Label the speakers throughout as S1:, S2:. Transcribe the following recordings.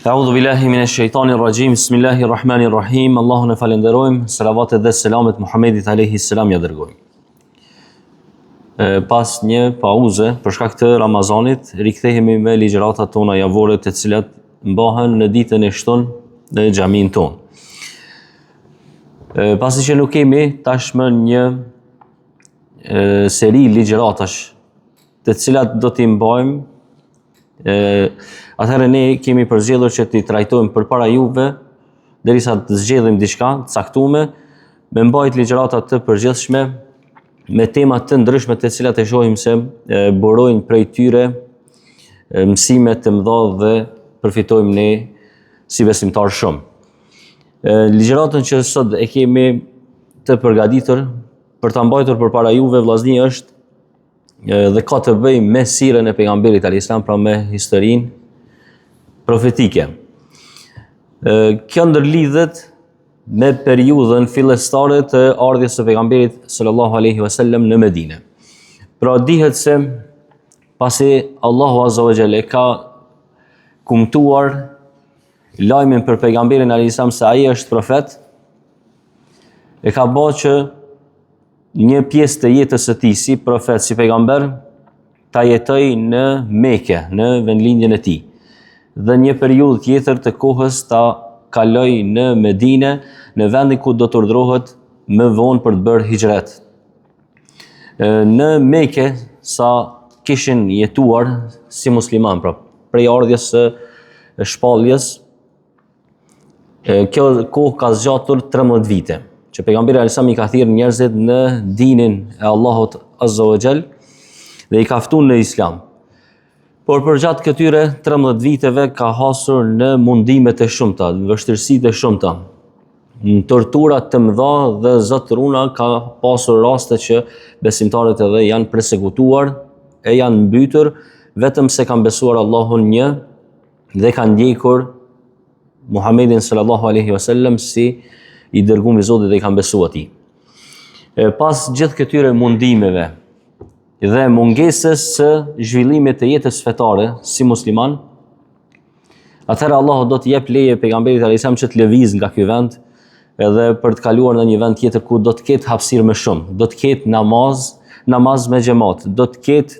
S1: A'udhu billahi minash shaitanir rajim. Bismillahirrahmanirrahim. Allahun e falenderojmë, selavatet dhe selamet Muhammedit alayhi salam ja dërgojmë. Pas një pauze për shkak të Ramazanit, rikthehemi me ligjëratat tona javore, të cilat mbahen në ditën e shtunë në xhamin tonë. Pasi që nuk kemi tashmë një seri ligjëratash, të cilat do t'i mbajmë, atëherë ne kemi përzgjedhur që t'i trajtojmë përpara juve, derisa të zgjedhim diçka të caktuar, me mbajt ligjërata të përgjithshme me tema të ndryshme të cilat e shohim se burojnë prej tyre mësime të mëdha dhe përfitojmë ne si besimtar shumë. Ligjëratën që sot e kemi të përgatitur për ta mbajtur përpara juve vllazni është dhe ka të bëjë me sirën e pejgamberit alayhis salam, pra me historinë profetike. Kjo ndërlidhet me periudhën fillestare të ardhjes së pejgamberit sallallahu alaihi wasallam në Medinë. Pra dihet se pasi Allahu azza wa jalla ka kumtuar lajmin për pejgamberin alayhis salam se ai është profet, e ka bërë që një pjesë të jetës së tij si profet, si pejgamber, ta jetoj në Mekë, në vendlindjen e tij, dhe një periudhë tjetër të kohës ta kaloj në Medinë, në vendin ku do të urdhërohet më vonë për të bërë hijret. Në Mekë sa kishin jetuar si musliman, pra prej ardhjes së shpalljes, kjo kohë ka zgjatur 13 vite, që pejgamberi alayhis salam i ka thirrë njerëzit në dinin e Allahut azza wa jall dhe i ka ftuar në islam. Por për gjatë këtyre 13 viteve ka hasur në mundime të shumta, në vështirësi të shumta, në tortura të mëdha dhe zotruna. Ka pasur raste që besimtarët edhe janë përsekutuar e janë mbytur vetëm se kanë besuar Allahun një dhe kanë ndjekur Muhammedin sallallahu alaihi wasallam si i dërguar i Zotit dhe i kanë besuar atij. Pas gjithë këtyre mundimeve dhe mungesës së zhvillimit të jetës fetare si musliman, atëherë Allahu do të jep leje pejgamberit alayhis salam që të lëviz nga ky vend edhe për të kaluar në një vend tjetër ku do të ketë hapësirë më shumë, do të ketë namaz me xhamat, do të ketë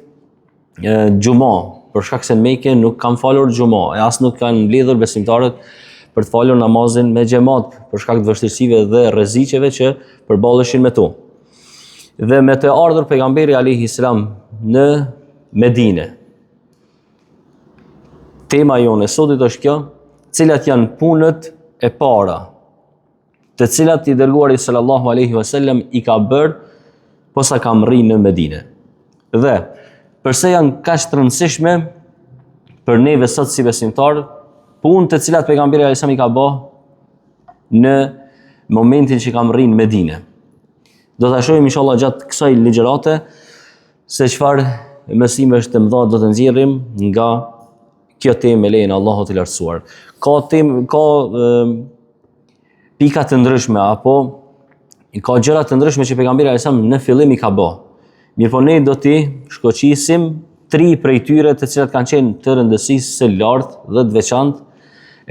S1: xhumo, për shkak se në Mekë nuk kanë falur xhumo, e as nuk kanë mbledhur besimtarët për të falur namazin me xhamat për shkak të vështirësive dhe rreziqeve që përballeshin me to. Dhe me të ardhur pejgamberi alayhis salam në Medinë, tema jonë e sotit është kjo: cilat janë punët e para të cilat i dërguari sallallahu alaihi wasallam i ka bërë posa ka rrinë në Medinë. Dhe përse janë kaq të rëndësishme për neve sot si besimtar, punë të cilat pejgamberi alayhis salam i ka bërë në momentin që ka rrinë në Medinë. Do ta shohim inshallah gjatë kësaj ligjërate se çfarë mësimesh të mëdha do të nxjerrim nga kjo temë me lejen e Allahut të lartësuar. Ka pika të ndryshme apo ka gjëra të ndryshme që pejgamberi alayhis salam në fillim i ka bë. Mirpo ne do t'i shkoqisim 3 prej tyre të cilat kanë qenë të rëndësisë së lartë dhe të veçantë.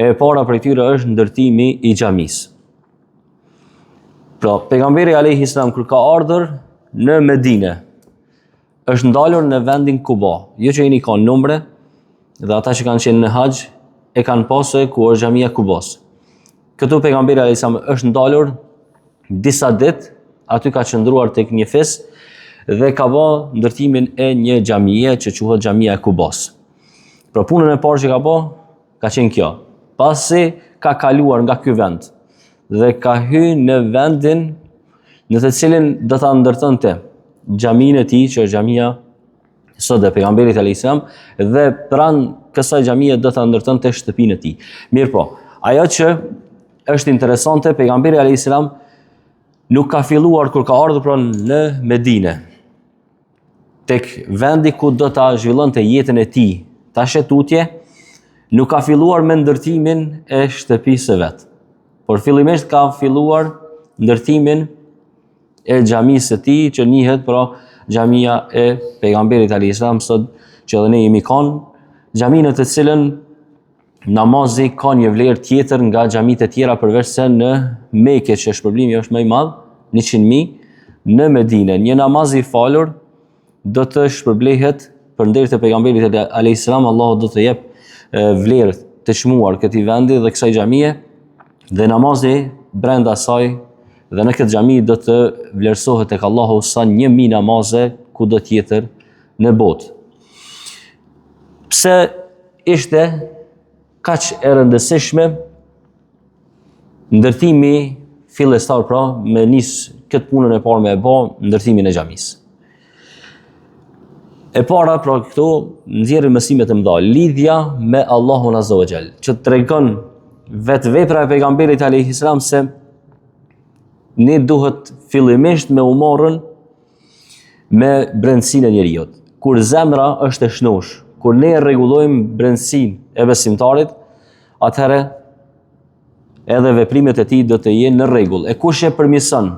S1: E para prej tyre është ndërtimi i xhamisë. Pra, pejgamberi alayhis salam kur ka ardhur në Medinë, është ndalur në vendin Kuba. Jo që jeni kanë numre dhe ata që kanë qenë në haxh e kanë pasur ku është xhamia Kubas. Këtu pejgamberi alayhis salam është ndalur disa ditë, aty ka qëndruar tek një fes dhe ka bërë ndërtimin e një xhamie që quhet xhamia e Kubas. Pra punën e parë që ka bërë ka qenë kjo. Pasi ka kaluar nga ky vend dhe ka hyrë në vendin në të cilin do ta ndërtonte xhaminë e tij, që është xhamia sot e pejgamberit alayhis salam, dhe pranë kësaj xhamie do ta ndërtonte shtëpinë e tij. Mirpo, ajo që është interesante, pejgamberi alayhis salam nuk ka filluar kur ka ardhur pranë në Medinë, tek vendi ku do ta zhvillonte jetën e tij, ta shetutje, nuk ka filluar me ndërtimin e shtëpisë së vet. Por fillimisht ka filluar ndërtimin e xhamisë së tij, që njihet pra xhamia e pejgamberit alayhis salam, sot që edhe ne jemi kanë xhaminë të cilën namazi ka një vlerë tjetër nga xhamitë e tjera përveç se në Mekë që shpërblimi është më i madh, 100.000, në Medinë. Një namaz i falur do të shpërblehet përndërit e pejgamberit alayhis salam, Allahu do të jep vlerë të çmuar këtij vendi dhe kësaj xhamie, dhe namazi brenda saj dhe në këtë xhami do të vlerësohet tek Allahu sa 1.000 namaze kudo tjetër në botë. Pse ishte kaq e rëndësishme ndërtimi fillestar, pra me nis këtë punën e parë me e bë ndërtimin e xhamisë. E para, pra këto nxjerrin mësime të mëdha, lidhja me Allahun Azza wa Jall, që tregon vetë vepra e pejgamberit alayhis salam se ne duhet fillimisht me u morrën me brendësinë e njeriut. Kur zemra është e shnosh, kur ne rregullojmë brendësinë e besimtarit, atëherë edhe veprimet e tij do të jenë në rregull. E kush e përmirëson,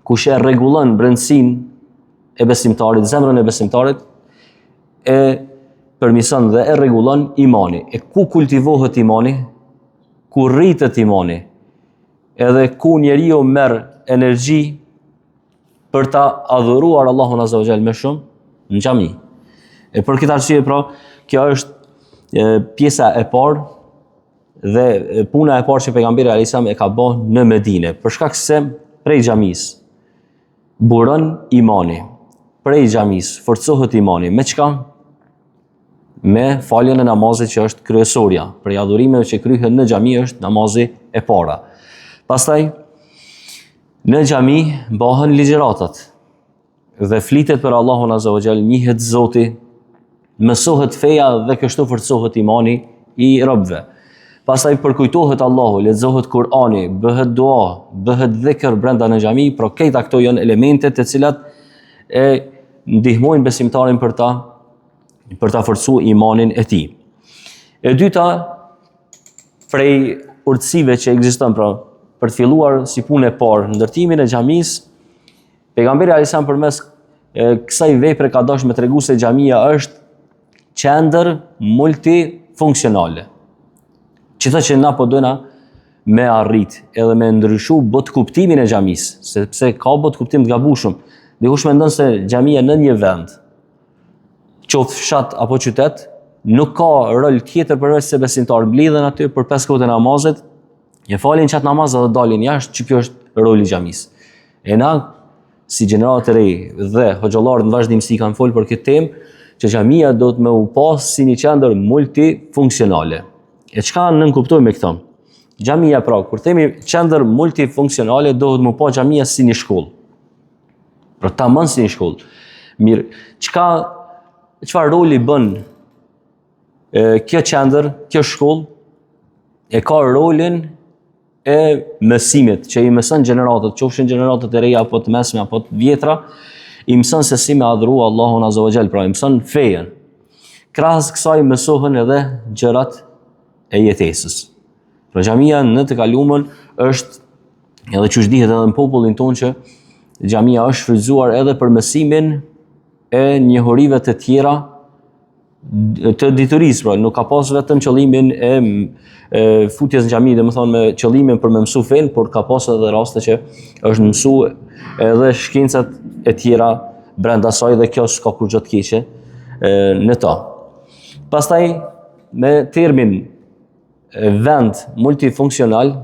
S1: kush e rregullon brendësinë e besimtarit, zemrën e besimtarit, e përmirëson dhe e rregullon imani. E ku kultivohet imani, ku rritet imani, edhe ku njeriu merr energji për ta adhuruar Allahun Azza wa Jall më shumë, në xhami. E për këtë arsye, pra, kjo është pjesa e parë dhe puna e parë që pejgamberi alayhis salam e ka bërë në Medinë, për shkak se prej xhamisë buron imani. Prej xhamisë forcohet imani. Me çka? Me faljen e namazit që është kryesorja. Prej adhurimeve që kryhen në xhami është namazi e para. Pastaj në xhami bëhen ligjëratat dhe flitet për Allahun Azza wa Jall, njihet Zoti, mësohet feja dhe kështu forcohet imani i robëve. Pastaj përkujtohet Allahu, lexohet Kur'ani, bëhet dua, bëhet dhikr brenda në xhami, por këta këto janë elemente të cilat e ndihmojnë besimtarin për ta forcuar imanin e tij. E dyta, prej urtësive që ekziston, pra, për të filluar si punë e parë ndërtimin e xhamisë, pejgamberi alayhis salam përmes kësaj vepre ka dashur me tregu se xhamia është qendër multifunksionale. Çdo që na po dojna me arrit edhe me ndryshu bot kuptimin e xhamisë, sepse ka bot kuptim të gabueshëm. Dikush mendon se xhamia në një vend, qoftë fshat apo qytet, nuk ka rol tjetër përveç se besimtar mblidhen aty për 5 kohët e namazit, e falin çat namaz dhe dalin jashtë, që kjo është roli i xhamisë. E na, si gjenerat e re dhe hoxhallarët në vazhdimsi kanë folur për këtë temë, që xhamia do të më u pas si një qendër multifunksionale. E çka nënkuptojmë me këtë? Xhamia, pra, kur themi qendër multifunksionale, do të më pa xhamia si një shkollë. Pra tamam si një shkollë. Mirë, çfarë roli bën kjo qendër, kjo shkollë? E ka rolin e mësimit, që i mëson gjeneratët, qofshin gjeneratët e reja apo të mesme apo të vjetra, i mëson se si me adhuru Allahun Azza wa Jall, pra i mëson fejen. Krahas kësaj mësohen edhe gjërat e jetesës. Pra xhamia në të kaluamën është, edhe që dihet edhe në popullin tonë, që xhamia është fryzuar edhe për mësimin e njohurive të tjera të diturisë, pra nuk ka pas vetëm qëllimin e futjes në xhami, domethënë me qëllimin për me mësu fen, por ka pas edhe raste që është mësu edhe shkencat e tjera brenda saj, dhe kjo s'ka kur gjë të keqe në ta. Pastaj me termin vend multifunksional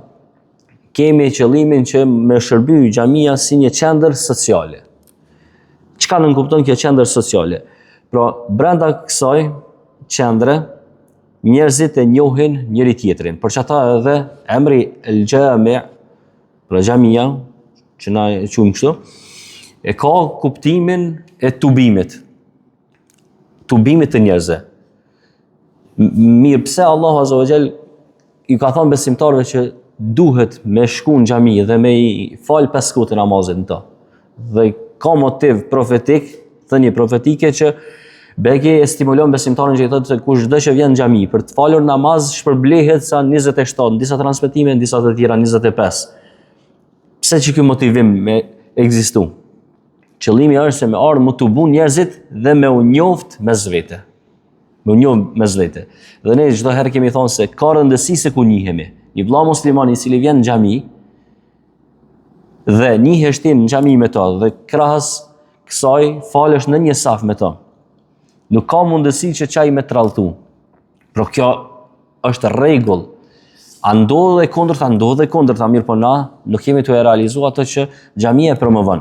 S1: kemi qëllimin që me shërby xhamia si një qendër sociale. Çka nënkupton kjo qendër sociale? Pra, brenda kësaj qendre, njerëzit e njohin njëri tjetrin. Për çata edhe emri El Jami', pra xhamia, që na e quajmë kështu, e ka kuptimin e tubimit. Tubimit të njerëzve. Mirë, pse Allahu Azza wa Jall i ka thënë besimtarëve që duhet me shku në xhami dhe me i fal 5 kohët e namazit në ta. Dhe ka motiv profetik, thënie profetike, që beki e stimulon besimtarin që i thotë se kushdo që vjen në xhami për të falur namaz shpërblehet sa 27, disa transmetime, disa të tjera 25. Pse që ky motivim me ekzistu? Qëllimi është se me ardhmë të bu njerëzit dhe me u njoft mes vete. me njoh mes vete. Dhe ne çdo herë kemi thonë se ka rëndësi se ku njihemi. Një vëlla musliman i cili vjen në xhami dhe njihesh ti në xhami me to dhe krahas kësaj falesh në një saf me to. Nuk ka mundësi që çaj me tralltu. Por kjo është rregull. A ndodhe kundërta, mirë po na nuk kemi të realizuar ato që xhamia e promovon.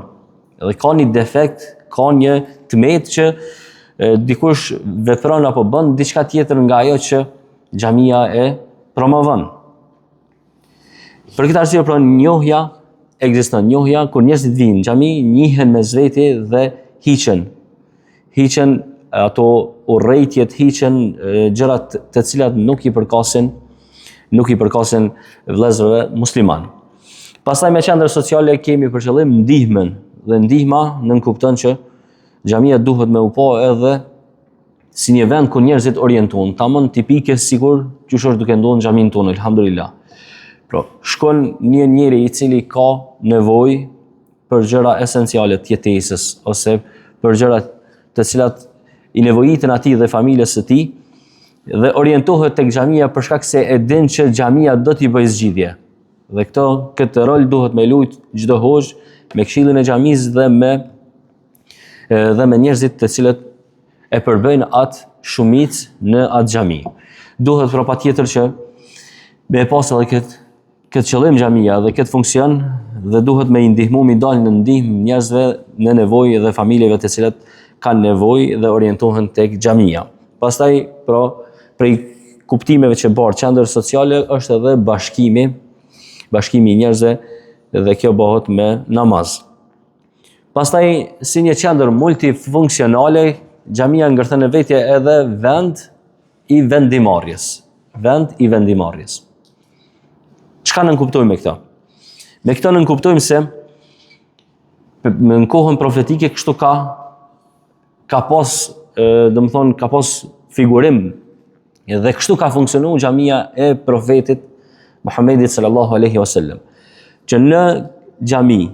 S1: Edhe ka një defekt, ka një tmet që dikush vepron apo bën diçka tjetër nga ajo që xhamia e promovon. Për këtë arsye pra njohja ekziston. Njohja kur njerëzit vinë në xhami, njihen mes vete dhe hiqen ato urrëtiet, hiqen gjërat të cilat nuk i përkasin vëllezërve musliman. Pastaj me qendër sociale kemi për qëllim ndihmën, dhe ndihma nënkupton që xhamia duhet me u po edhe si një vend ku njerëzit orientohen, tamam tipike sikur qysh është duke ndodhur në xhamin tonë, elhamdulillah. Pra, shkon një njeri i cili ka nevojë për gjëra esenciale të jetesës ose për gjëra të cilat i nevojiten atij dhe familjes së tij dhe orientohet tek xhamia për shkak se e din që xhamia do t'i bëjë zgjidhje. Dhe këtë rol duhet me lut çdo hoxh me këshillin e xhamisë dhe me njerëzit të cilët e përbëjnë atë shumicë në atë xhami. Duhet pra patjetër që me pas edhe këtë qëllim xhamia dhe këtë funksion dhe duhet me i ndihmu mi dalë në ndihmë njerëzve në nevojë dhe familjeve të cilat kanë nevojë dhe orientohen tek xhamia. Pastaj pra prej kuptimeve që bërë qendër sociale është edhe bashkimi i njerëzve dhe kjo bëhet me namaz. Pastaj si një qendër multifunksionale, xhamia ngërthen në vetje edhe vend i vendimarrjes. Çka nënkuptojmë me këto? Me këto nënkuptojmë se në kohën profetike kështu ka pas figurim dhe kështu ka funksionu xhamia e profetit Muhammedit sallallahu alaihi wasallam. Që në xhami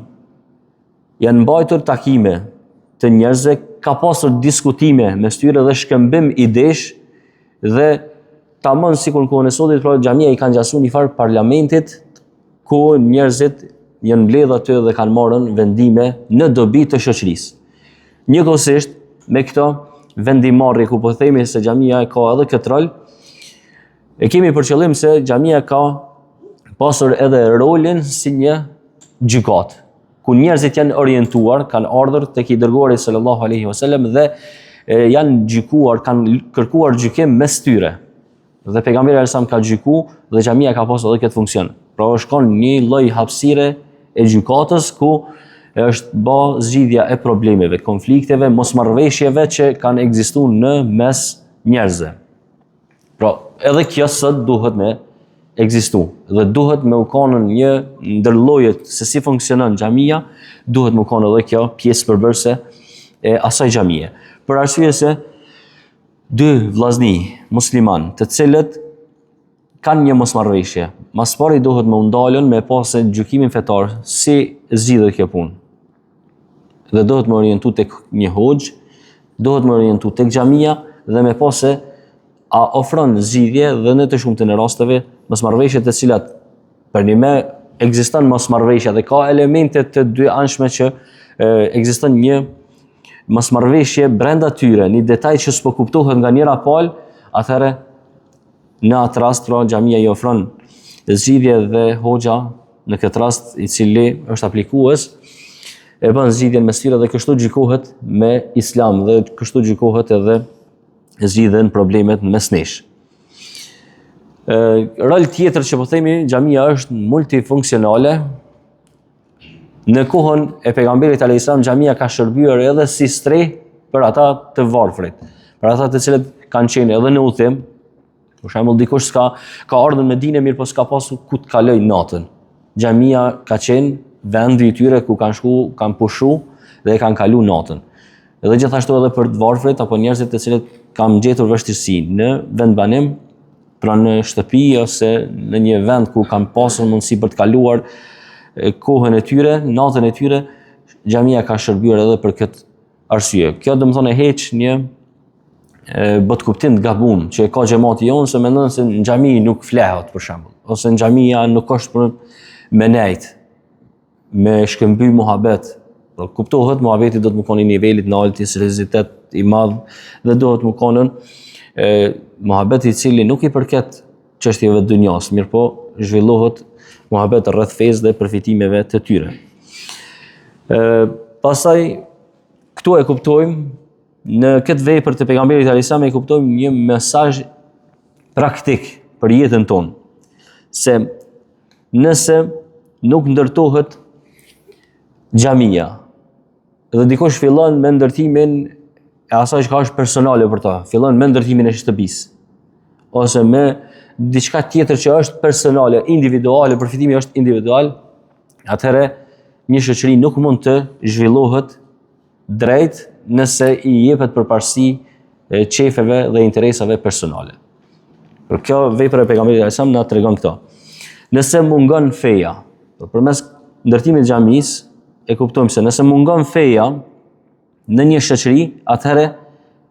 S1: janë mbajtur takime të njerëzve, ka pasur diskutime mes tyre dhe shkëmbim idesh dhe tamam sikur në kohën e sotit pra xhamia i kanë ngjasu një farë parlamentit ku njerëzit janë mbledhur aty dhe kanë marrën vendime në dobi të shoqërisë. Njëkohësisht me këto vendimarrje ku po themi se xhamia ka edhe këtë rol, e kemi për qëllim se xhamia ka pasur edhe rolin si një gjykat, ku njerëzit janë orientuar, kanë ardhur tek i dërguari sallallahu alaihi wasallam dhe janë gjykuar, kanë kërkuar gjykim mes tyre. Dhe pejgamberi alajhissalam ka gjyku dhe xhamia ka pasur edhe këtë funksion. Pra shkon një lloj hapësire e gjykatës ku është bë zgjidhja e problemeve, konflikteve, mosmarrveshjeve që kanë ekzistuar në mes njerëzve. Pra, edhe kjo sot duhet me ekzistu dhe duhet me u kanë një ndërlojë se si funksionon xhamia, duhet me u kanë edhe kjo pjesë përbërëse e asaj xhamie. Për arsye se dy vllazni musliman, të cilët kanë një mosmarrveshje, mas pari duhet me u ndalën me pasë gjykimin fetar, si zgjidhet kjo punë. Dhe duhet me orientu tek një hoxh, duhet me orientu tek xhamia dhe me pasë a ofron zgjidhje dhe në të shumtën e rasteve mosmarrveshjet të cilat për një me ekziston mosmarrveshja dhe ka elemente të dy anshme që ekziston një mosmarrveshje brenda tyre, një detaj që s'po kuptohet nga njëra palë, atëherë në atë rast pra xhamia i ofron zgjidhje dhe hoxha në këtë rast i cili është aplikues e bën zgjidhjen mes tyre dhe kështu gjykohet me islam dhe kështu gjykohet edhe zgjidhen problemet mes nesh. Rol tjetër që po themi, xhamia është multifunksionale. Në kohën e pejgamberit alajhissalam xhamia ka shërbyer edhe si streh për ata të varfrit, për ata të cilët kanë qenë edhe në udhim. Për shembull dikush ka ardhur në Medinë mirë po s'ka pasur ku të kaloj natën. Xhamia ka qenë vendi i tyre ku kanë shku, kanë pushu dhe kanë kalu natën. Edhe gjithashtu edhe për të varfrit apo njerëzit të cilët kanë gjetur vështirësi në vendbanim, pra në shtëpi ose në një vend ku kanë pasur mundësi për të kaluar kohën e tyre, natën e tyre, xhamia ka shërbyer edhe për këtë arsye. Kjo do të thonë heq një bët kuptim të gabum që e ka xhamati jonë se mendon se në xhami nuk flehet për shembull, ose në xhamia nuk është për me nejt, me shkëmby muhabet. Por kuptohet muhabeti do të më koni nivelit në alti, seriozitet i madh dhe do të më konën muhabeti i cili nuk i përket çështjeve të dunjas, mirë po zhvillohet muhabet rreth fesë dhe përfitimeve të tyre. Pastaj këtu e kuptojmë në këtë vepër të pejgamberit alayhis salam e kuptojmë një mesazh praktik për jetën tonë, se nëse nuk ndërtohet xhamia dhe dikush fillon me ndërtimin e asaj që është personale për ta, fillon me ndërtimin e shtëpisë ose me diçka tjetër që është personale, individuale, përfitimi është individual, atëherë një shoqëri nuk mund të zhvillohet drejt nëse i jepet përparësi qefeve dhe interesave personale. Për kjo vepër e pejgamberit alayhis salam na tregon këto. Nëse mungon feja, përmes ndërtimit të xhamisë e kuptojmë se nëse mungon feja në një shoqëri, atëherë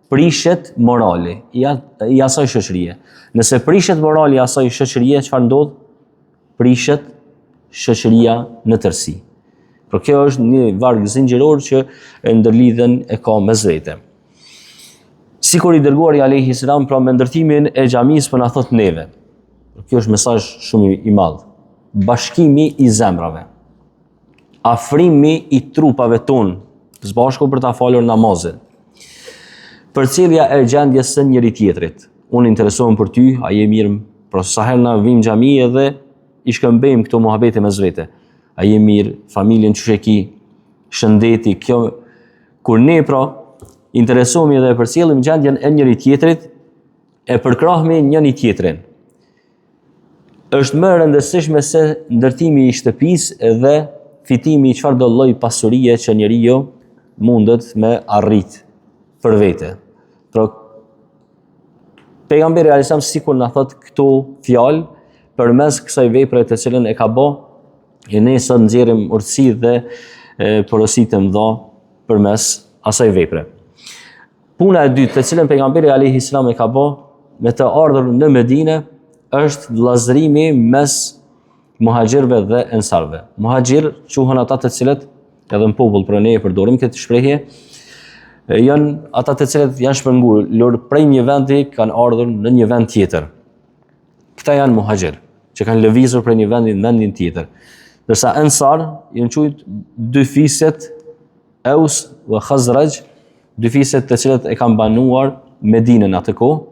S1: prishet morali i asaj shoqërie. Nëse prishet morali i asaj shoqërie, çfarë ndodh? Prishet shoqëria në tërësi. Por kjo është një varg zinxhiror që e ndërlidhen e ka mes vete. Sikur i dërguari alayhis salam pra me ndërtimin e xhamisë po na thot neve. Kjo është mesazh shumë i madh. Bashkimi i zemrave. Afrimi i trupave tonë së bashku për ta falur namazin. Përcjellja e gjendjes së njëri tjetrit. Unë interesohem për ty, a je mirë, pra sa herë na vim xhami edhe i shkëmbejmë këto muhabete mes vete. A je mirë, familjen çu e ki, shëndeti, kjo kur ne pra interesohemi dhe përcjellim gjendjen e njëri tjetrit, e përkrahemi njëri tjetrin. Është më e rëndësishme se ndërtimi i shtëpisë dhe fitimi i çfarëdo lloj pasurie që njeriu mundet me arrit për vete. Pra pejgamberi alayhis salam sikur na thot këto fjalë përmes kësaj vepre të cilën e ka bë, e ne sot nxjerrim urtësi dhe porositë të mëdha përmes asaj vepre. Puna e dytë të cilën pejgamberi alayhis salam e ka bë me të ardhur në Medinë është vllazërimi mes muhaxhirëve dhe ensarëve. Muhaxhir quhen ata të cilët edhe në popull për ne e përdorim këtë shprehje, janë ata të cilët janë shpërngulur prej një vendi kanë ardhur në një vend tjetër. Këta janë muhaxhir, që kanë lëvizur prej një vendi në vendin tjetër. Dërsa ensar janë quajtur dy fiset Aus dhe Khazraj, dy fiset të cilët e kanë banuar Medinën atë kohë.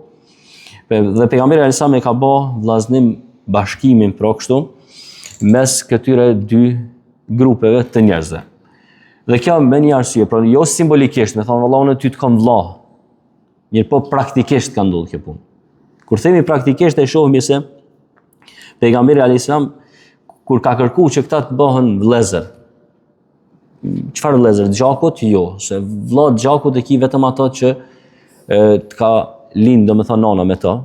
S1: Dhe pejgamberi alayhis salam e ka bë vllaznim bashkimin pra kështu mes këtyre dy grupeve të njerëzve. Dhe kjo me një arsye, pra jo simbolikisht, me thonë valla unë ty të kam vlla. Mirë po praktikisht ka ndodhur kjo punë. Kur themi praktikisht e shohim se pejgamberi alayhis salam kur ka kërku që këta të bëhen vëllezër. Çfarë vëllezër? Gjakut? Jo, se vëlla gjakut e ki vetëm ato që të ka lind, domethënë nana me to.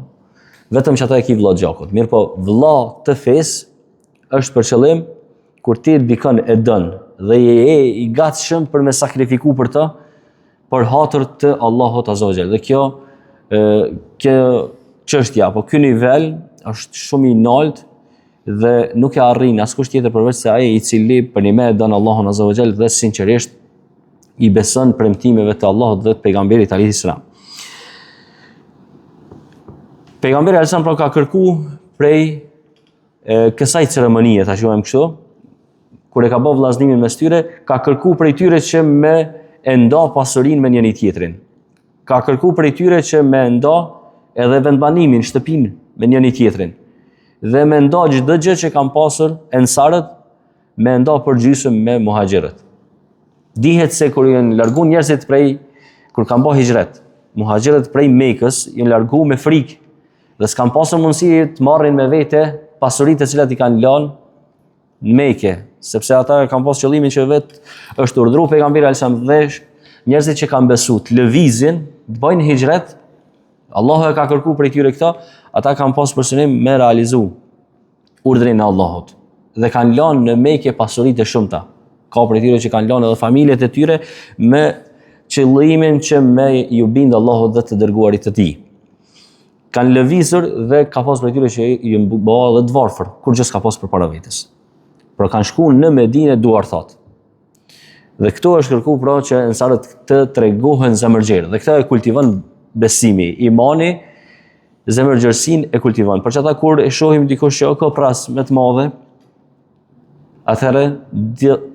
S1: Vetëm që ata e ki vëlla gjakut. Mirë po, vëlla të fesë është për qëllim kur ti dikën e dën dhe je i gatshëm për me sakrifiku për të, për hatër të Allahut azza wa jall. Dhe kjo çështja apo ky nivel është shumë i lartë dhe nuk e arrin askush tjetër përveç se ai i cili për një me e dën Allahun azza wa jall dhe sinqerisht i beson premtimeve të Allahut dhe të pejgamberit alayhis salam. Pejgamberi alayhis salam pra ka kërku prej kësaj ceremonie, ta quajmë kështu, kur e ka bë vllaznimin mes tyre, ka kërku prej tyre që me e nda pasurinë me njëri tjetrin. Ka kërku prej tyre që me nda edhe vendbanimin, shtëpinë me njëri tjetrin. Dhe me nda çdo gjë që kanë pasur ensarët, me nda përgjysëm me muhaxhirët. Dihet se kur janë largu njerëzit kur kanë bë hijret, muhaxhirët prej Mekës janë largu me frikë dhe s'kan pasur mundësi të marrin me vete pasuritë të cilat i kanë lënë në Mekë, sepse ata kanë pas qëllimin që vetë është urdhëruar pejgamberi alayhis salam dhe njerëzit që kanë besuar të lëvizin, të bëjnë hijret, Allahu e ka kërkuar prej tyre këta, ata kanë pas për synim me realizu urdhrin e Allahut dhe kanë lënë në Mekë pasuritë shumëta. Ka prej tyre që kanë lënë edhe familjet e tyre me qëllimin që me ju bindë Allahut dhe të dërguarit të tij. Kanë lëvizur dhe ka pas për tyre që ju bëha dhe të varfër, kur gjë s'ka pas përpara vetes. Por kanë shkuar në Medinë duar thot. Dhe këto është kërku pra që ensarët të tregohen zemërgjerë. Dhe këta e kultivon besimi, imani, zemërgjërsinë e kultivon. Për që ata kur e shohim dikush që ka pras me të madhe, atëherë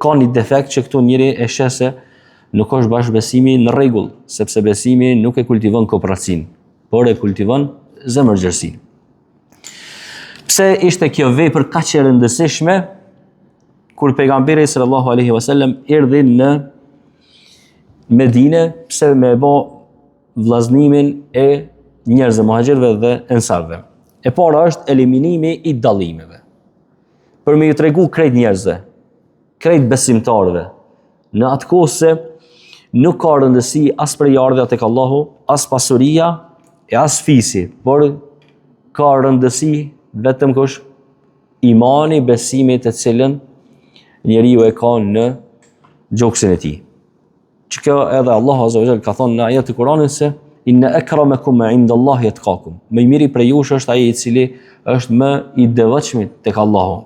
S1: ka një defekt që këtu njëri e sheh se nuk është bashkë besimi në rregull, sepse besimi nuk e kultivon kooperacinë, por e kultivon zemërgjërsinë. Pse ishte kjo vepër kaq e rëndësishme kur pejgamberi sallallahu alaihi wasallam erdhi në Medinë, pse me bë vllaznimin e njerëzve muhaxhirëve dhe ensarëve. E para është eliminimi i dallimeve. Për me ju tregu krejt njerëzve, krejt besimtarëve, në atë kohë se nuk ka rëndësi as për ardha tek Allahu, as pasuria e as fisi, por ka rëndësi vetëm kush imani, besimi të cilën njeriu e ka në gjoksin e tij. Që kjo edhe Allahu azza wa jall ka thonë në ajet të Kuranit se inna akramakum indallahi atqakum. Më i miri prej jush është ai i cili është më i devotshëm tek Allahu.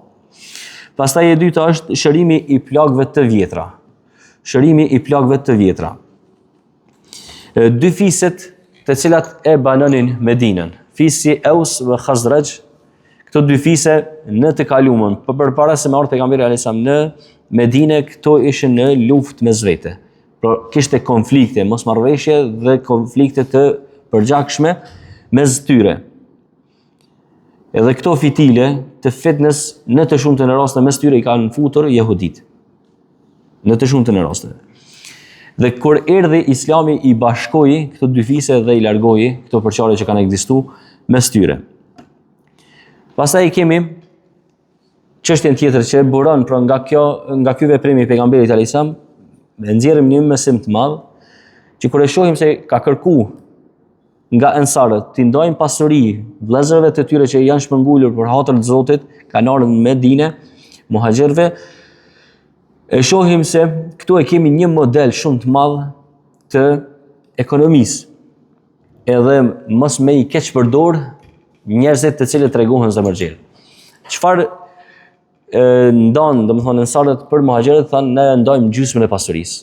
S1: Pastaj e dyta është shërimi i plagëve të vjetra. Shërimi i plagëve të vjetra. Dy fiset të cilat e banonin Medinën, fisi Aus dhe Khazraj, këto dy fise në të kaluamën, përpara se me ardhi pejgamberi alayhis salam në Medinë, këto ishin në luftë mes vete. Por kishte konflikte, mosmarrëveshje dhe konflikte të përgjakshme mes tyre. Edhe këto fitile të fitnes në të shumtën e rasteve mes tyre i kanë futur jehudit. Në të shumtën e rasteve. Dhe kur erdhi Islami i bashkoi këto dy fise dhe i largoi këto përçarje që kanë ekzistuar mes tyre. Pastaj kemi çështjen tjetër që buron pra nga ky veprim i pejgamberit alayhis salam, ne nxjerrim një mësim të madh që kur e shohim se ka kërku nga ensarët t'i ndajnë pasuri vëllezërve të tyre që janë shpërngulur për hatër të Zotit, kanë ardhur në Medinë, muhaxhirëve, e shohim se këtu e kemi një model shumë të madh të ekonomisë. Edhe mos me i keq përdor njerëzit të cilët tregohen zemërgjerë. Çfarë ndan, domethënë ensarët për muhaxhirët thanë ne ndajmë gjysmën e pasurisë.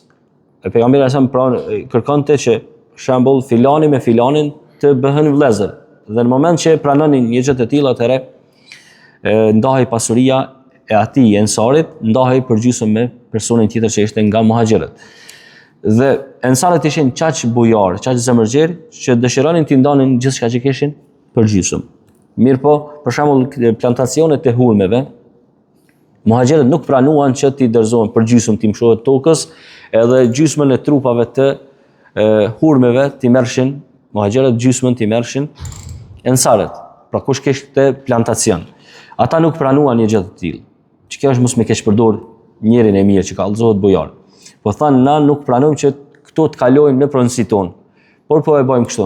S1: E pejgamberi sa kërkonte që shembull filani me filanin të bëhen vëllezër. Dhe në moment që pranonin një gjë të tillë atëherë ndahej pasuria e atij ensarit, ndahej përgjysmë me personin tjetër që ishte nga muhaxhirët. Dhe ensarët ishin çaq bujar, çaq zemërgjerë që dëshironin t'i ndanin gjithçka që kishin përgjysmë. Mirë po, për shembull plantacionet e hurmeve, muhaxhirët nuk pranuan që t'i dorëzohen përgjysmë t'i mshohet tokës, edhe gjysmën e trupave të hurmeve t'i merrshin muhaxhirët, gjysmën t'i merrshin ensarët. Pra kush kishte plantacion. Ata nuk pranuan një gjë të tillë. Që kjo është mos me keq përdor njërin e mirë që kallëzohet bujar. Po thanë na nuk pranojmë që këto të kalojnë në pronësinë tonë. Por po e bëjmë kështu.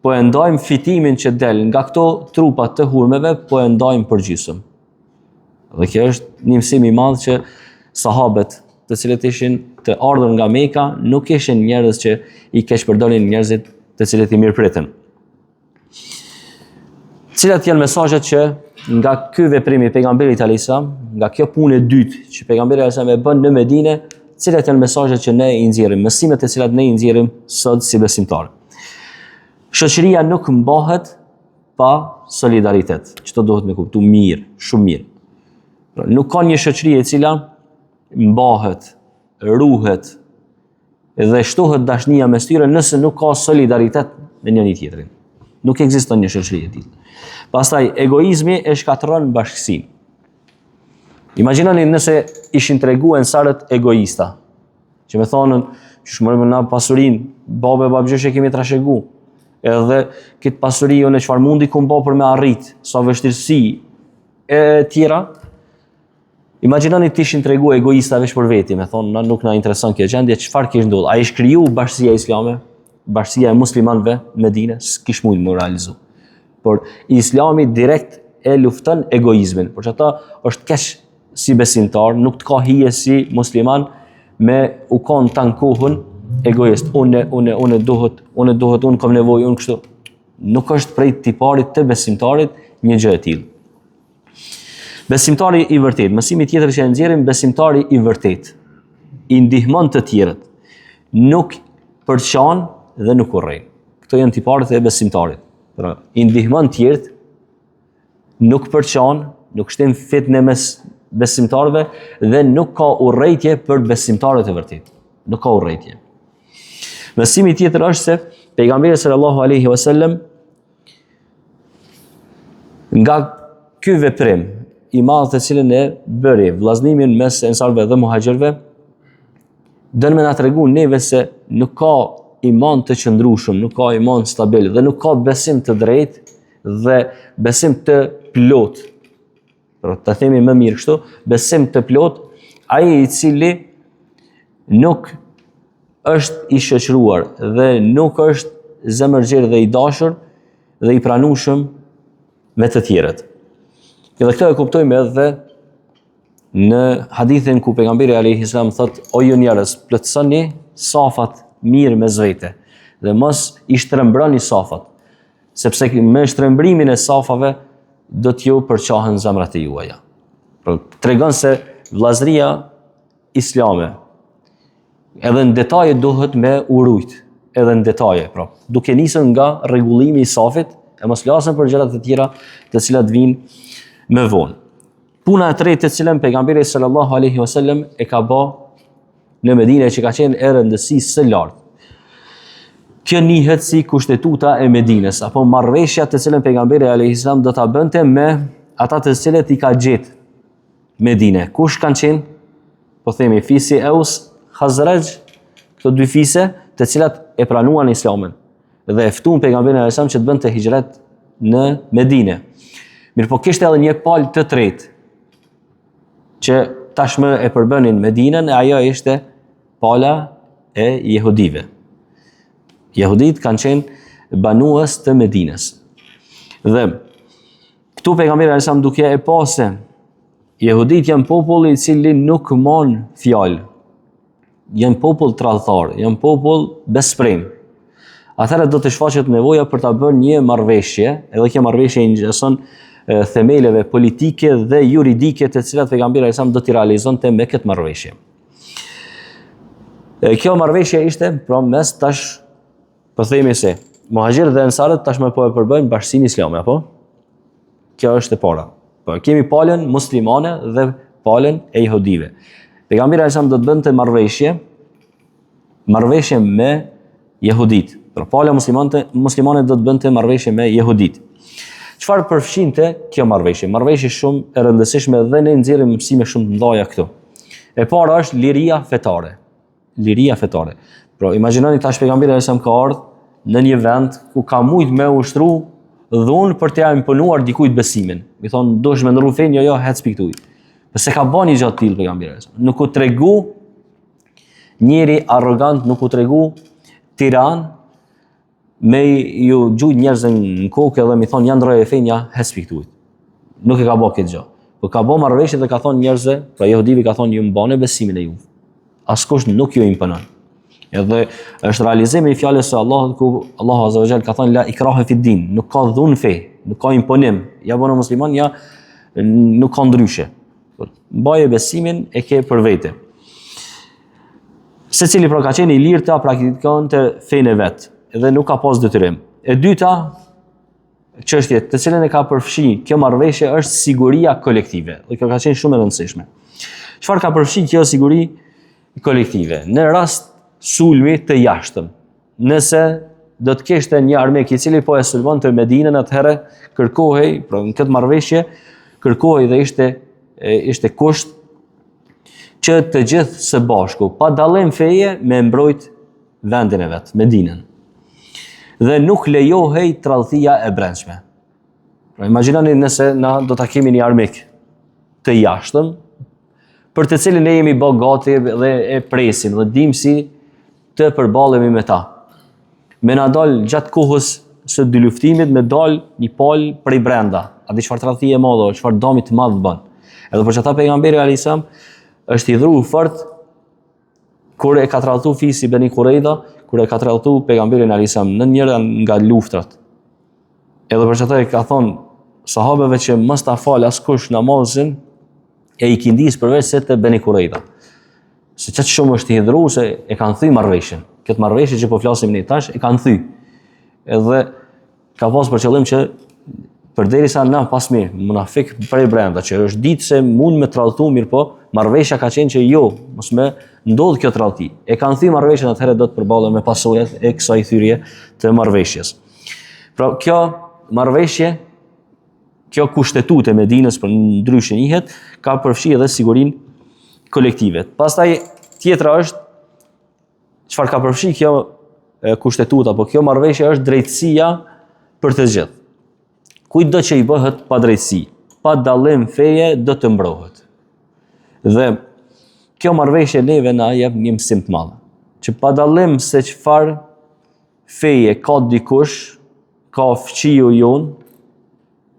S1: Po e ndajmë fitimin që del nga këto trupa të hurmeve, po e ndajmë përgjysmë. Dhe kjo është një mësim i madh që sahabët, të cilët ishin të ardhur nga Mekka, nuk ishin njerëz që i keq përdorin njerëzit të cilët i mirëpritën. Cilat janë mesazhet që nga ky veprim i pejgamberit alayhis salam, nga kjo punë e dytë që pejgamberi alayhis salam e bën në Medinë, cilat janë mesazhet që ne i nxjerrim, mësimet e cilat ne i nxjerrim sot si besimtarë. Shoqëria nuk mbahet pa solidaritet. Çto duhet me kuptu mirë, shumë mirë. Nuk ka një shoqëri e cila mbahet, ruhet dhe shtohet dashnia mes tyre nëse nuk ka solidaritet me njëri tjetrin. Nuk ekziston një shoqëri e tillë. Pastaj egoizmi e shkatërron bashkësinë. Imagjinoni nëse ishin treguar ensarët egoista, që më thonën, që shmërim na pasurinë, babe babgjëshe kemi trashëgu, edhe këtë pasuri unë çfarë mundi kum bë për me arrit, sa vështirësi e tjera. Imagjinoni të ishin treguar egoista veç për veti, më thonë, na nuk na intereson kjo gjendje, çfarë kish ndodhur? Ai shkriju bashkësia islame, bashkësia e muslimanëve në Medinë, s'kish mund të realizu. Por Islami direkt e lufton egoizmin, por çata është keq si besimtar, nuk të ka hije si musliman me u kon tankohën egoist, unë duhet, unë kam nevojë, unë kështu. Nuk është prej tiparit të besimtarit një gjë e tillë. Besimtari i vërtet, mësimi tjetër që e nxjerrim, besimtari i vërtet i ndihmon të tjerët, nuk përçan dhe nuk urrejn. Këto janë tiparet e besimtarit. Pra, i ndihmon të tjerët, nuk përçan, nuk shtin fitnë mes besimtarëve dhe nuk ka urrejtje për besimtarët e vërtet. Nuk ka urrejtje. Mësimi tjetër është se pejgamberi sallallahu alaihi wasallam nga ky veprim i madh të cilën e bëri, vllaznimin mes ensarëve dhe muhaxhirëve, dënë me na tregu neve se nuk ka iman të qëndrueshëm, nuk ka iman stabil dhe nuk ka besim të drejtë dhe besim të plot. Për të themi më mirë kështu, besim të plot, ai i cili nuk është i shoqëruar dhe nuk është zemërgjer dhe i dashur dhe i pranueshëm me të tjerët. Dhe këtë e kuptojmë edhe në hadithin ku pejgamberi alayhis salam thotë: o ju njerëz, plotësoni safat mirë mes vete dhe mos i shtrembroni safat, sepse me shtrembrimin e safave do t'ju përçahen zemrat e juaja. Tregon se vllazëria islame edhe në detaje duhet me urujt, edhe në detaje, pra, duke nisur nga rregullimi i safit, e mos lasën për gjërat e tjera të cilat vijnë më vonë. Puna e tretë të cilën pejgamberi sallallahu alaihi wasallam e ka bë në Medinë, që ka qenë e rëndësisë së lartë. Kjo njihet si kushtetuta e Medinës, apo marrëveshja të cilën pejgamberi alaihi salam do ta bënte me ata të cilët i ka gjetë Medinë. Kush kanë qenë? Po themi fisi Aus, Khazraj, këto dy fise të cilat e pranuan Islamin dhe e ftuan pejgamberin alaihi salam që të bënte hijret në Medinë. Mirë, po kishte edhe një palë të tretë që tashmë e përbënin Medinën, e ajo ishte pala e jehudive. Jehudit kanë qenë banues të Medinës. Dhe këtu pejgamberi alaihi salam duke e pasë jehudit janë populli i cili nuk mon fjalë. Janë popull tradhtar, janë popull besprem. Atëherë do të shfaqet nevoja për ta bërë një marrëveshje, edhe kjo marrëveshje i ngjason themeleve politike dhe juridike të cilat pejgamberi alaihi salam do t'i realizonte me këtë marrëveshje. Kjo marrëveshje ishte pra mes tash, po themi se muhaxhirët dhe ensarët tashmë po e përbëjnë bashkësinë islame, apo? Kjo është e para. Po kemi palën muslimane dhe palën e jehudive. Pejgamberi alaihi salam do të bënte marrëveshje me jehudit. Pra pala muslimane do të bënte marrëveshje me jehudit. Çfarë përfshinte kjo marrëveshje? Marrëveshje shumë e rëndësishme dhe ne nxjerrim mësime shumë të mëdha këtu. E para është liria fetare. Liria fetare. Pra imagjinoni tash pejgamberi alaihi salam ka ardhur në një vend ku ka mujt me ushtru dhunë për t'ia imponuar dikujt besimin. Mi thonë, dosh me ndrru fenë, jo, hec piktuj. Pse ka bën një gjatë tillë pejgamberi alaihi salam. Nuk u tregu njëri arrogant, nuk u tregu tiran, me ju gjujt njerëzën në kokë edhe mi thonë janë ndroje fenja, hes piktujt. Nuk e ka bë këtë gjë. Po ka bë marrëveshje dhe ka thonë njerëzve, pra jehudive ka thonë ju mbani besimin e ju. Askush nuk ju imponon. Edhe është realizimi i fjalës së Allahut ku Allahu azza wa jall ka thënë la ikraha fi din, nuk ka dhunë fe, nuk ka imponim. Ja bëna musliman, ja nuk ka ndryshe. Mbaje besimin e ke për vete. Secili pra ka qenë i lirë ta praktikonte fenë vet dhe nuk ka pas detyrim. E dyta çështje të cilën e ka përfshi kjo marrëveshje është siguria kolektive. Dhe kjo ka qenë shumë e rëndësishme. Çfarë ka përfshi kjo siguri kolektive? Në rast sulmi të jashtëm, nëse do të kishte një armik i cili po e sulmonte Medinën, atëherë kërkohej, pra në këtë marrëveshje kërkohej dhe ishte kusht që të gjithë së bashku, pa dallim feje, me mbrojt vendin e vet, Medinën. Dhe nuk lejohej tradhtia e brendshme. Pra imagjinoni nëse na do ta kemi një armik të jashtëm, për të cilin ne jemi bë gati dhe e presim dhe dim si të përballemi me ta. Me na dal gjatë kohës së dy luftimit, me dal një palë prej brenda. A di çfarë tradhtie e madhe, çfarë dëmi të madh bën. Edhe për çata pejgamberi alayhis salam është i dhuru fort kur e ka tralltu fisi Beni Kurejda, kur e ka tralltu pejgamberin alisam në njëra nga luftrat. Edhe për çfarë ka thonë sahabeve që mos ta fal askush namazin e i kindis përveç se të Beni Kurejda. Se çka shumë është i hidhur se e kanë thy marrveshjen. Këtë marrveshje që po flasim ne tash e kanë thy. Edhe ka pas për qëllim që përderisa na pas mirë, munafik prej brenda që është ditë se mund me tralltu mirë po, marrveshja ka qenë që jo, mos më ndodh kjo trallti. E kanë thy marrveshjen atëherë do të përballen me pasojat e kësaj thyrje të marrveshjes. Pra kjo marrveshje, kjo kushtetut e Medinës për ndryshe njihet, ka përfshi edhe sigurinë kolektive. Pastaj tjetra është çfarë ka përfshi kjo kushtetut apo kjo marrveshje është drejtësia për të gjithë. Kujtdo që i bëhet pa drejtësi, pa dallim feje do të mbrohet. Dhe kjo marrveshje neve na jep një mësim të madh, që pa dallim se çfarë feje ka dikush, ka fqiu jon,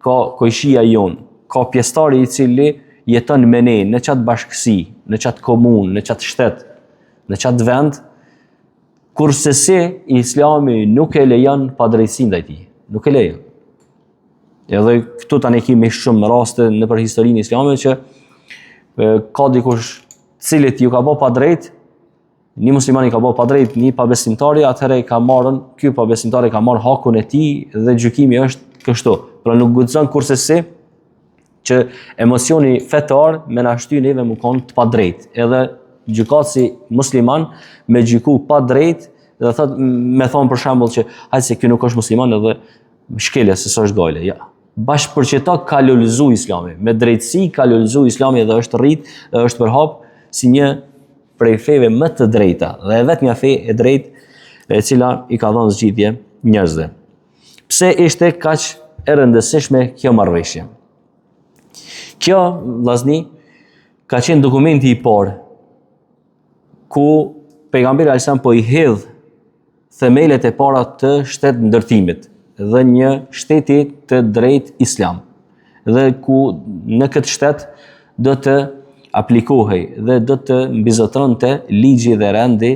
S1: ka kojshia jon, ka pjesëtari i cili jeton me ne në qatë bashkësi, në qatë komunë, në qatë shtet, në qatë vend, kurse se Islami nuk e lejon pa drejtësi ndaj tij, nuk e lejon. Edhe këtu tani kemi shumë raste në për historinë islame që ka dikush cilit ju ka bë pa drejt, një musliman i ka bë pa drejt një pabesimtari, atëherë ky pabesimtari ka marrë hakun e tij dhe gjykimi është kështu. Pra nuk guxon kurse se që emocioni fetar me na shty neve më kon të pa drejt. Edhe gjykatësi musliman me gjyku pa drejt dhe me thonë për shembull që hajde se ky nuk është musliman edhe shkelje se s'është gale. Ja. Bashkë për që ta ka lulëzu Islami, me drejtësi ka lulëzu Islami dhe është rrit dhe është përhap si një prej feve më të drejta dhe vetë një fe e drejt e cila i ka dhënë zgjidhje njerëzve. Pse ishte kaq e rëndësishme kjo marrveshje? Kjo, vllazni, ka qenë dokumenti i parë ku pejgamberi alajhissalam po i hedh themelet e para të shtet ndërtimit dhe një shteti të drejt islam dhe ku në këtë shtet do të aplikohej dhe do të mbizotronte ligji dhe rendi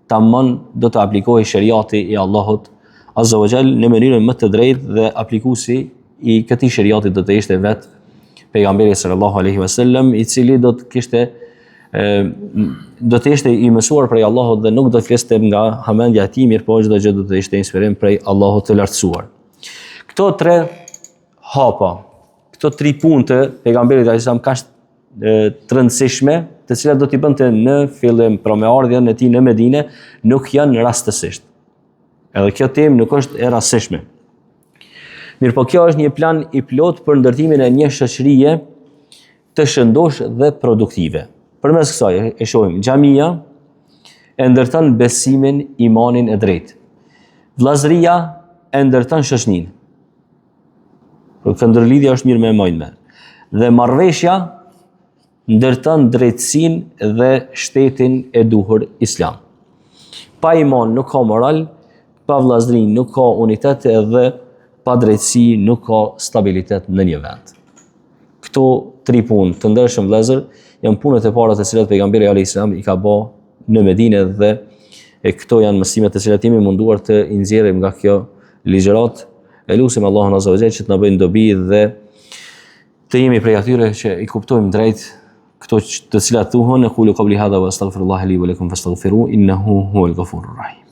S1: tamam do të aplikohej shariati i Allahut Azza wa Jall në mënyrën më të drejtë dhe aplikuesi i këtij shariati do të ishte vetë pejgamberi sallallahu alaihi wasallam i cili do të kishte do të ishte i mësuar prej Allahut dhe nuk do të fleste nga hamendja e tij, mirë po çdo gjë do të ishte inspirim prej Allahut të lartësuar. Këto tre hapa, këto tri punë të pejgamberit alajhissalam kanë të rëndësishme, të cilat do t'i bënte në fillim pra me ardhjen e tij në Medinë, nuk janë rastësisht. Edhe kjo temë nuk është e rastësishme. Mirë po kjo është një plan i plot për ndërtimin e një shoqërie të shëndosh dhe produktive. Përmes kësaj e shohim xhamia e ndërton besimin, imanin e drejtë. Vllazëria e ndërton shoqërinë. Për ndërlidhja është mirë me majme. Dhe marrveshja ndërton drejtësinë dhe shtetin e duhur islam. Pa iman nuk ka moral, pa vllazëri nuk ka unitet dhe pa drejtësi nuk ka stabilitet në një vend. Këto tri punë të ndershëm vëllezër janë punët e para të cilat pejgamberi alayhis salam i ka bë në Medinë dhe këto janë mësimet të cilat jemi munduar të i nxjerrim nga kjo ligjërat. E lutem Allahun Azza wa Jall që të na bëjë dobi dhe të jemi prej atyre që i kuptojmë drejt këto të cilat thuhen. Qulu qawli hadha wa astaghfirullaha li wa lakum fastaghfiruhu innahu huwal ghafurur rahim.